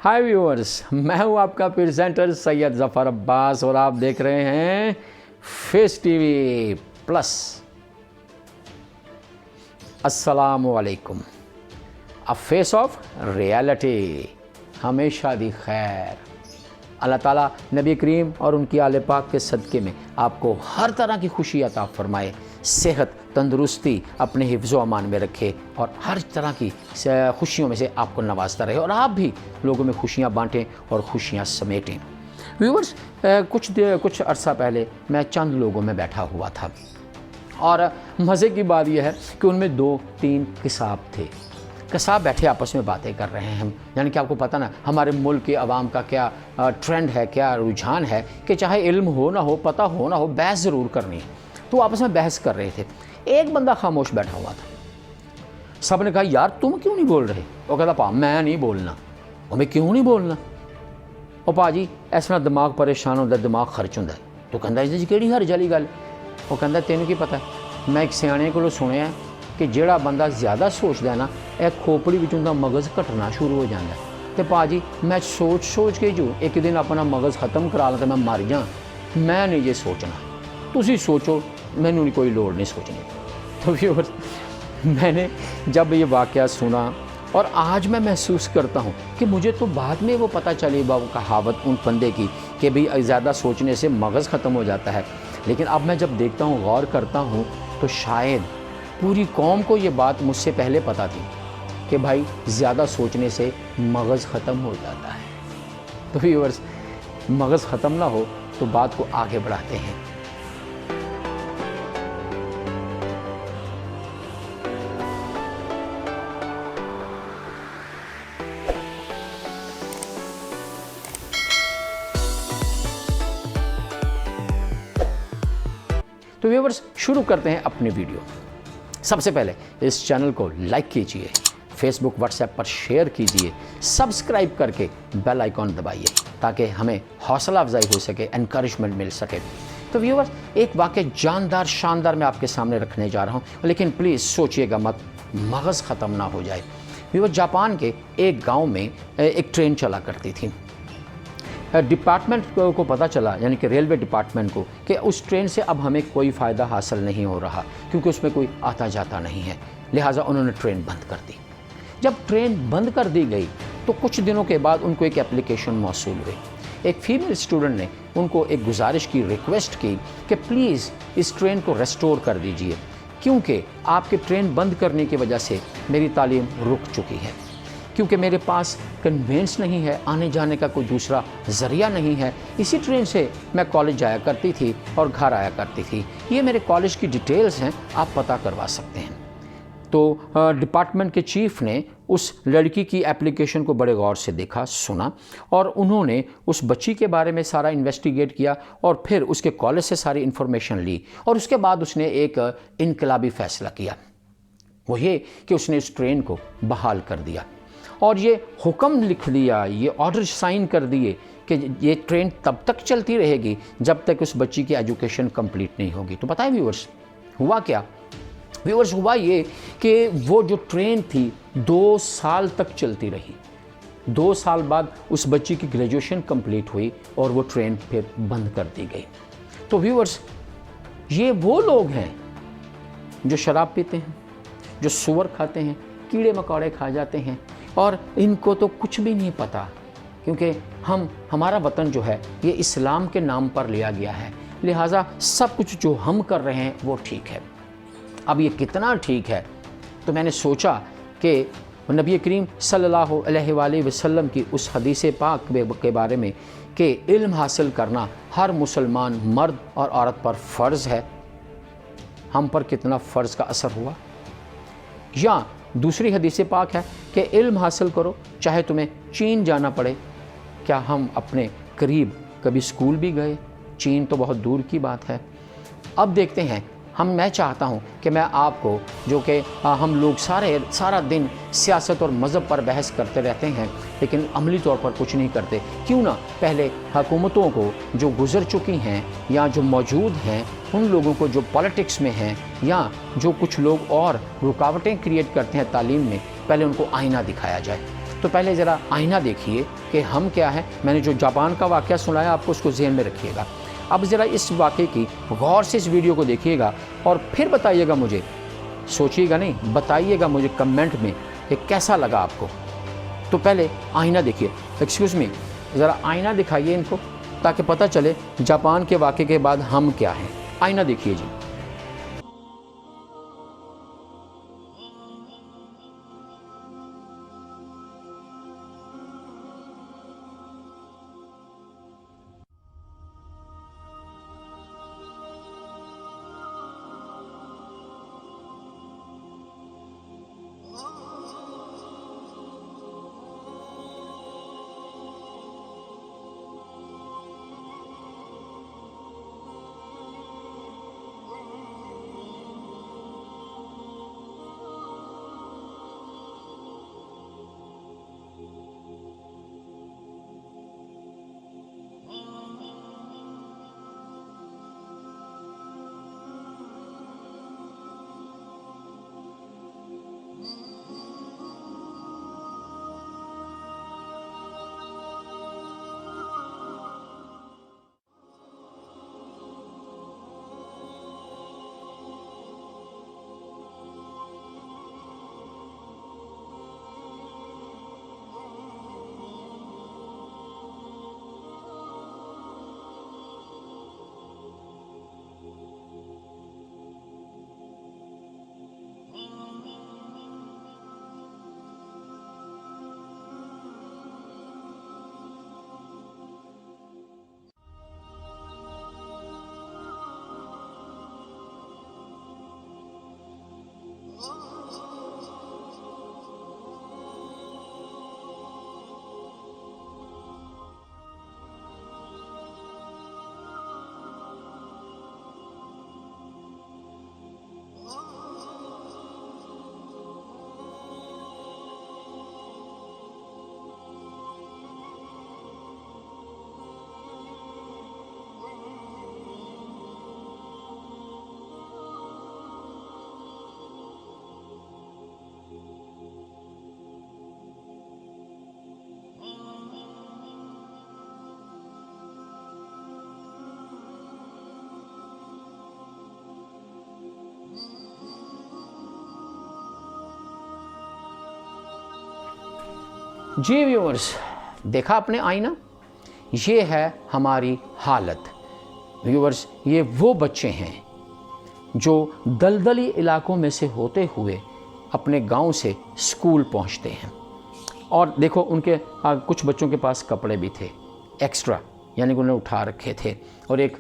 हाय viewers, मैं हूं आपका प्रेजेंटर सैयद ज़फ़र अब्बास और आप देख रहे हैं फेस टीवी प्लस। अस्सलामु अलैकुम। अ फेस ऑफ रियलिटी, हमेशा दी खैर। अल्लाह ताला नबी करीम और उनकी आले पाक के सदक़े में आपको हर तरह की खुशी अता फरमाए, सेहत तंदुरुस्ती अपने हिफ्ज़ व अमान में रखे और हर तरह की खुशियों में से आपको नवाजता रहे और आप भी लोगों में खुशियाँ बांटें और खुशियाँ समेटें। व्यूअर्स, कुछ अरसा पहले मैं चंद लोगों में बैठा हुआ था और मज़े की बात यह है कि उनमें 2-3 किसाब थे। किसाब बैठे आपस में बातें कर रहे हैं। हम यानी कि आपको पता ना हमारे मुल्क के अवाम का क्या ट्रेंड है, क्या रुझान है कि चाहे इल्म हो ना हो, पता हो ना हो, बहस ज़रूर करनी है। तो आपस में बहस कर रहे थे। एक बंदा खामोश बैठा हुआ था। सब ने कहा, यार तुम क्यों नहीं बोल रहे? वो कहता, पा मैं नहीं बोलना। और मैं क्यों नहीं बोलना? और भाजी इस तरह दिमाग परेशान होता, दिमाग खर्च होता है। तो कहता जी केड़ी हर जाली गल? वो कहता तेनों की पता है, मैं एक सियाणे को सुनिया कि ਜਿਹੜਾ ਬੰਦਾ ਜ਼ਿਆਦਾ ਸੋਚਦਾ ਨਾ ਇਹ ਖੋਪੜੀ ਵਿੱਚੋਂ ਦਾ ਮਗਜ਼ ਘਟਣਾ ਸ਼ੁਰੂ ਹੋ ਜਾਂਦਾ ਤੇ ਭਾਜੀ ਮੈਂ ਸੋਚ ਕੇ ਜੋ ਇੱਕ ਦਿਨ ਆਪਣਾ ਮਗਜ਼ ਖਤਮ ਕਰਾ ਲਾਂ ਤੇ ਮੈਂ ਮਰ ਜਾ, ਮੈਂ ਨਹੀਂ ਇਹ ਸੋਚਣਾ। ਤੁਸੀਂ सोचो, मैंने नहीं कोई लोड़ नहीं सोचने। तो व्यूअर्स, मैंने जब ये वाक़या सुना और आज मैं महसूस करता हूँ कि मुझे तो बाद में वो पता चली कहावत उन बंदे की कि भाई ज़्यादा सोचने से मगज़ ख़त्म हो जाता है, लेकिन अब मैं जब देखता हूँ, गौर करता हूँ, तो शायद पूरी कौम को ये बात मुझसे पहले पता थी कि भाई ज़्यादा सोचने से मगज़ ख़त्म हो जाता है। तो व्यूअर्स, मगज़ ख़त्म ना हो तो बात को आगे बढ़ाते हैं। तो व्यूअर्स, शुरू करते हैं अपनी वीडियो। सबसे पहले इस चैनल को लाइक कीजिए, फेसबुक व्हाट्सएप पर शेयर कीजिए, सब्सक्राइब करके बेल आइकॉन दबाइए ताकि हमें हौसला अफजाई हो सके, एनकरेजमेंट मिल सके। तो व्यूअर्स, एक वाक़या जानदार शानदार मैं आपके सामने रखने जा रहा हूँ, लेकिन प्लीज़ सोचिएगा मत, मगज़ ख़त्म ना हो जाए। व्यूअर्स, जापान के एक गाँव में एक ट्रेन चला करती थी। डिपार्टमेंट को पता चला, यानी कि रेलवे डिपार्टमेंट को, कि उस ट्रेन से अब हमें कोई फ़ायदा हासिल नहीं हो रहा क्योंकि उसमें कोई आता जाता नहीं है। लिहाजा उन्होंने ट्रेन बंद कर दी। जब ट्रेन बंद कर दी गई तो कुछ दिनों के बाद उनको एक एप्लीकेशन मौसूल हुई। एक फ़ीमेल स्टूडेंट ने उनको एक गुजारिश की, रिक्वेस्ट की कि प्लीज़ इस ट्रेन को रेस्टोर कर दीजिए क्योंकि आपके ट्रेन बंद करने की वजह से मेरी तालीम रुक चुकी है, क्योंकि मेरे पास कन्वेंस नहीं है, आने जाने का कोई दूसरा ज़रिया नहीं है। इसी ट्रेन से मैं कॉलेज जाया करती थी और घर आया करती थी। ये मेरे कॉलेज की डिटेल्स हैं, आप पता करवा सकते हैं। तो डिपार्टमेंट के चीफ़ ने उस लड़की की एप्लीकेशन को बड़े गौर से देखा, सुना और उन्होंने उस बच्ची के बारे में सारा इन्वेस्टिगेट किया और फिर उसके कॉलेज से सारी इन्फॉर्मेशन ली और उसके बाद उसने एक इनकलाबी फ़ैसला किया। वो ये कि उसने उस ट्रेन को बहाल कर दिया और ये हुक्म लिख दिया, ये ऑर्डर साइन कर दिए कि ये ट्रेन तब तक चलती रहेगी जब तक उस बच्ची की एजुकेशन कंप्लीट नहीं होगी। तो पता है व्यूअर्स, हुआ क्या? व्यूअर्स, हुआ ये कि वो जो ट्रेन थी 2 साल तक चलती रही। 2 साल बाद उस बच्ची की ग्रेजुएशन कंप्लीट हुई और वो ट्रेन फिर बंद कर दी गई। तो व्यूअर्स, ये वो लोग हैं जो शराब पीते हैं, जो सुअर खाते हैं, कीड़े मकोड़े खा जाते हैं और इनको तो कुछ भी नहीं पता, क्योंकि हमारा वतन जो है ये इस्लाम के नाम पर लिया गया है। लिहाजा सब कुछ जो हम कर रहे हैं वो ठीक है। अब ये कितना ठीक है, तो मैंने सोचा कि नबी करीम सल्लल्लाहु अलैहि वसल्लम की उस हदीस पाक के बारे में कि इल्म हासिल करना हर मुसलमान मर्द और औरत पर फ़र्ज़ है, हम पर कितना फ़र्ज़ का असर हुआ। या दूसरी हदीस पाक है कि इल्म हासिल करो चाहे तुम्हें चीन जाना पड़े। क्या हम अपने करीब कभी स्कूल भी गए? चीन तो बहुत दूर की बात है। अब देखते हैं, मैं चाहता हूं कि मैं आपको, जो कि हम लोग सारा दिन सियासत और मज़हब पर बहस करते रहते हैं लेकिन अमली तौर पर कुछ नहीं करते, क्यों ना पहले हुकूमतों को जो गुज़र चुकी हैं या जो मौजूद हैं, उन लोगों को जो पॉलिटिक्स में हैं या जो कुछ लोग और रुकावटें क्रिएट करते हैं तालीम में, पहले उनको आईना दिखाया जाए। تو پہلے ذرا آئینہ دیکھیے کہ ہم کیا ہیں. میں نے جو جاپان کا واقعہ سنایا آپ کو اس کو ذہن میں رکھیے گا. اب ذرا اس واقعے کی غور سے اس ویڈیو کو دیکھیے گا اور پھر بتائیے گا مجھے, سوچیے گا نہیں, بتائیے گا مجھے کمنٹ میں کہ کیسا لگا آپ کو. تو پہلے آئینہ دیکھیے, ایکسکیوز می, ذرا آئینہ دکھائیے ان کو تاکہ پتہ چلے جاپان کے واقعے کے بعد ہم کیا ہیں. آئینہ دیکھیے جی. جی ویورز, دیکھا آپ نے آئینہ, یہ ہے ہماری حالت. ویورز, یہ وہ بچے ہیں جو دلدلی علاقوں میں سے ہوتے ہوئے اپنے گاؤں سے اسکول پہنچتے ہیں. اور دیکھو ان کے کچھ بچوں کے پاس کپڑے بھی تھے ایکسٹرا, یعنی کہ انہوں نے اٹھا رکھے تھے, اور ایک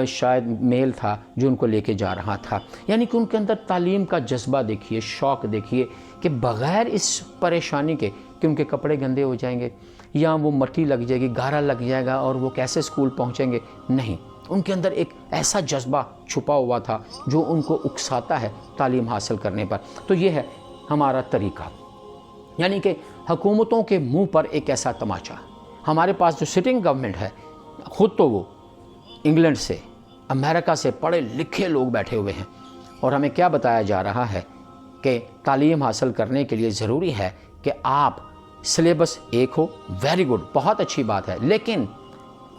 شاید میل تھا جو ان کو لے کے جا رہا تھا. یعنی کہ ان کے اندر تعلیم کا جذبہ دیکھیے, شوق دیکھیے, کہ بغیر اس پریشانی کے کہ ان کے کپڑے گندے ہو جائیں گے یا وہ مٹی لگ جائے گی, گارا لگ جائے گا اور وہ کیسے اسکول پہنچیں گے. نہیں, ان کے اندر ایک ایسا جذبہ چھپا ہوا تھا جو ان کو اکساتا ہے تعلیم حاصل کرنے پر. تو یہ ہے ہمارا طریقہ, یعنی کہ حکومتوں کے منہ پر ایک ایسا تماچا. ہمارے پاس جو سٹنگ گورنمنٹ ہے, خود تو وہ انگلینڈ سے, امریکہ سے پڑھے لکھے لوگ بیٹھے ہوئے ہیں, اور ہمیں کیا بتایا جا رہا ہے کہ تعلیم حاصل کرنے کے لیے ضروری ہے کہ آپ سلیبس ایک ہو. ویری گڈ, بہت اچھی بات ہے, لیکن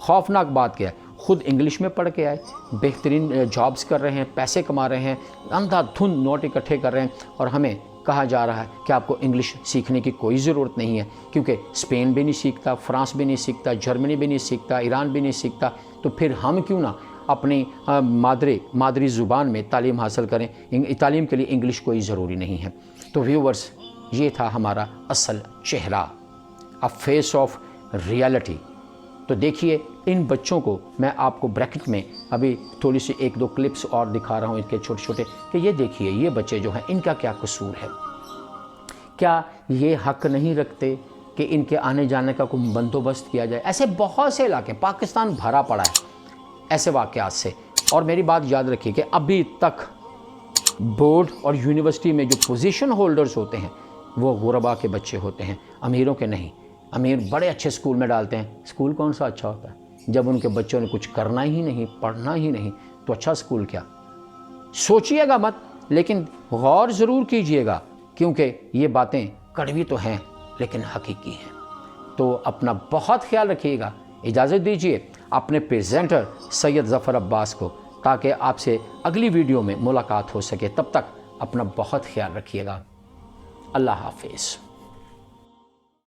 خوفناک بات کیا ہے, خود انگلش میں پڑھ کے آئے, بہترین جابز کر رہے ہیں, پیسے کما رہے ہیں, اندھا دھند نوٹ اکٹھے کر رہے ہیں, اور ہمیں کہا جا رہا ہے کہ آپ کو انگلش سیکھنے کی کوئی ضرورت نہیں ہے, کیونکہ اسپین بھی نہیں سیکھتا, فرانس بھی نہیں سیکھتا, جرمنی بھی نہیں سیکھتا, ایران بھی نہیں سیکھتا. تو پھر ہم کیوں نہ اپنی مادری زبان میں تعلیم حاصل کریں. تعلیم کے لیے انگلش کوئی ضروری نہیں ہے. تو ویورز, یہ تھا ہمارا اصل چہرہ, اے فیس آف ریالٹی. تو دیکھیے ان بچوں کو میں آپ کو بریکٹ میں ابھی تھوڑی سی ایک دو کلپس اور دکھا رہا ہوں ان کے چھوٹے چھوٹے, کہ یہ دیکھیے یہ بچے جو ہیں ان کا کیا قصور ہے. کیا یہ حق نہیں رکھتے کہ ان کے آنے جانے کا کوئی بندوبست کیا جائے؟ ایسے بہت سے علاقے, پاکستان بھرا پڑا ہے ایسے واقعات سے. اور میری بات یاد رکھیے کہ ابھی تک بورڈ اور یونیورسٹی میں جو پوزیشن ہولڈرز ہوتے ہیں وہ غربا کے بچے ہوتے ہیں, امیروں کے نہیں. امیر بڑے اچھے اسکول میں ڈالتے ہیں. اسکول کون سا اچھا ہوتا ہے جب ان کے بچوں نے کچھ کرنا ہی نہیں, پڑھنا ہی نہیں, تو اچھا اسکول کیا. سوچئے گا مت, لیکن غور ضرور کیجئے گا, کیونکہ یہ باتیں کڑوی تو ہیں لیکن حقیقی ہیں۔ تو اپنا بہت خیال رکھیے گا۔ اجازت دیجیے اپنے پریزنٹر سید ظفر عباس کو، تاکہ آپ سے اگلی ویڈیو میں ملاقات ہو سکے۔ تب تک اپنا بہت خیال رکھیے گا۔ اللہ حافظ۔